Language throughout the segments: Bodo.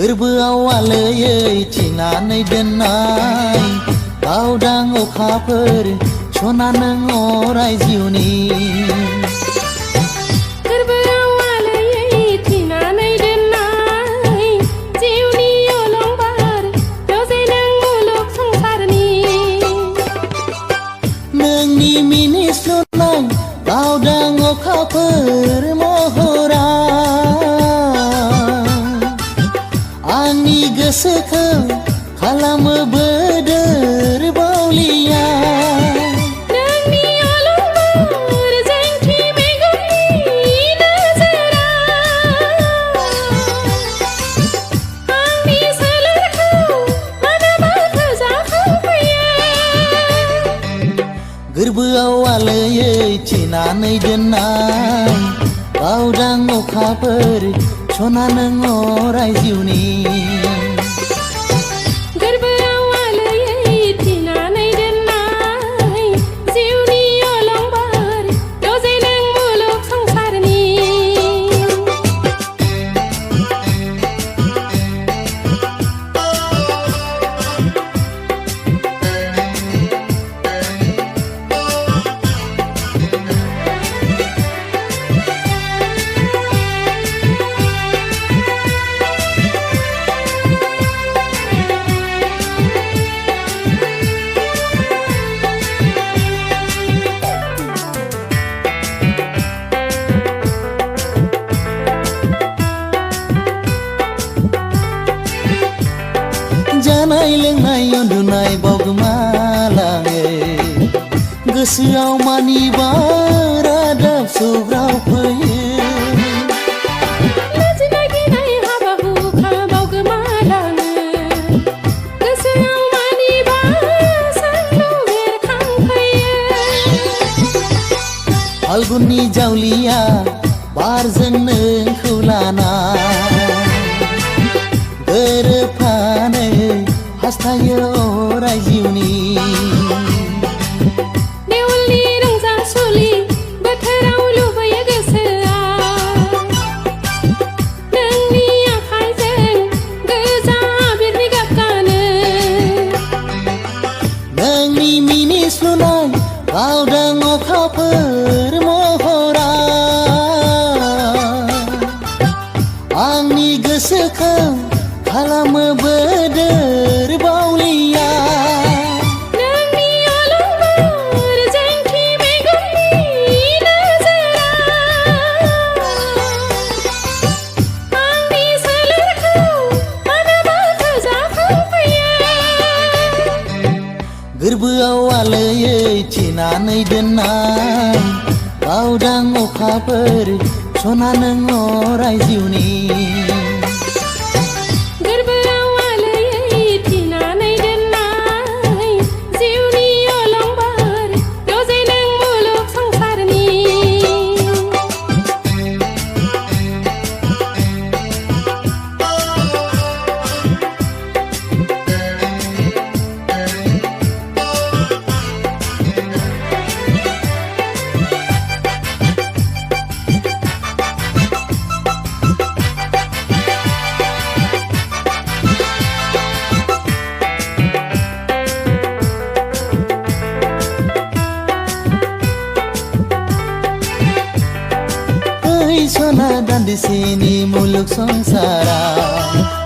गोरबोआव आलोयै थिनानै दोननाय गावदां अखाफोर सना नों अराय जिउनि गोरबोआव आलोयै थिनानै दोननाय जिउनि अलंबार दजे नों मुलुग संसारनि नोंनि मिनिस्लुनाय गावदां अखाफोर महरा आंनि गोसोखौ खालामो बोदोर बावलिया नोंनि अलंबार जोंथि मेगननि नोजोरा आंनि सोलेरखौ मानोबा फोजाखांफैयो गोरबोआव आलोयै थिनानै दोननाय गावदां अखाफोर सना नों अराय जिउनि गोरबोआव आलोयै थिनानै दोननाय जिउनि अलंबार दजे नों मुलुग संसारनि जानाय लोंनाय उन्दुनाय बावगोमालाङो गोसोआव मानिबा रादाब सौग्राव फैयो लाजिनाय गिनाय हाबा हुखा बावगोमालाङो गोसोआव मानिबा सानदुं बेरखांफैयो फाल्गुननि जावलिया बारजों नोंखौ लाना गोरोबफानो हास्थायो अराय जिउनि देवलनि रंजासुलि बोथोराव लुबैयो गोसोआ नोंनि आखाइजों गोजा आबिरनि गाब गानो नोंनि मिनिस्लुनाय गावदां अखाफोर महरा आंनि गोसोखौ खालामो बोदोर बावलिया नोंनि अलंबार जोंथि मेगननि नोजोरा आंनि सोलेरखौ मानोबा फोजाखांफैयो गोरबोआव आलोयै थिनानै दोननाय गावदां अखाफोर सना नों अराय जिउनि गोरबोआव आलोयै थिनानै दोननाय जिउनि अलंबार दजे नों मुलुग संसारनि सना दान्दिसेनि मुलुग संसारा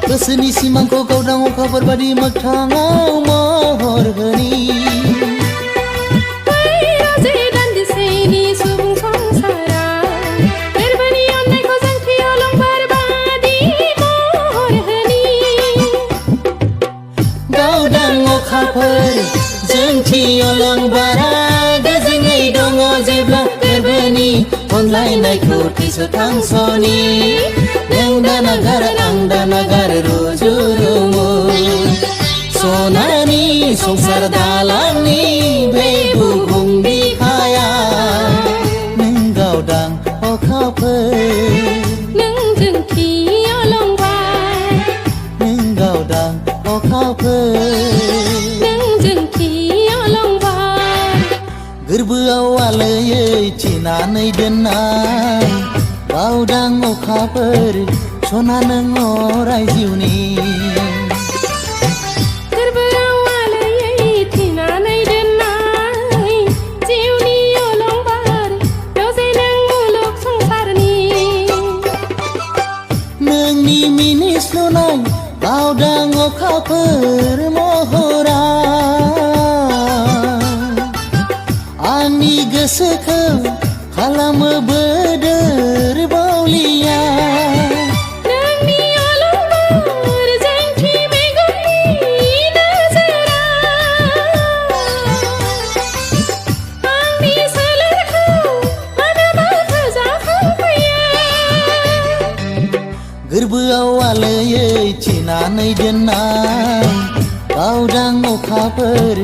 गोसोनि सिमांखौ गावदां अखाफोर बादि मोगथाङाव महर होनि राजे दान्दिसेनि सुबुं संसारा गोरबोनि अननायखौ जोंथि अलंबार बादि महर होनि गावदां अखाफोर जोंथि अलंबारा गोजोङै दङ जेब्ला गोरबोनि अनलायनायखौ थैस' थांस'नि नों दानागार आं दानागार रुजु रुमु सनानि संसार दालांनि बे बुहुम बिखाया नों गावदां अखाफोर नों जोंथि अलंबार नों गावदां अखाफोर नों जोंथि अलंबार गोरबोआव आलोयै थिनानै दोननाय गावदां अखाफोर सना नों अराय जिउनि गोरबोआव आलोयै थिनानै दोननाय जिउनि अलंबार दसे नों मुलुग संसारनि नोंनि मिनिस्लुनाय गावदां अखाफोर महरा आंनि गोसोखौ खालामो बोदोर बावलिया नोंनि अलंबार जोंथि मेगननि नोजोरा आंनि सोलेरखौ मानोबा फोजाखांफैयो गोरबोआव आलोयै थिनानै दोननाय गावदां अखाफोर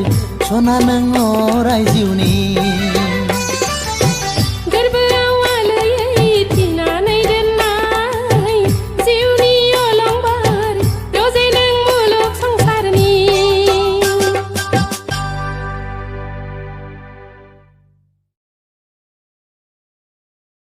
सना नों अराय जिउनि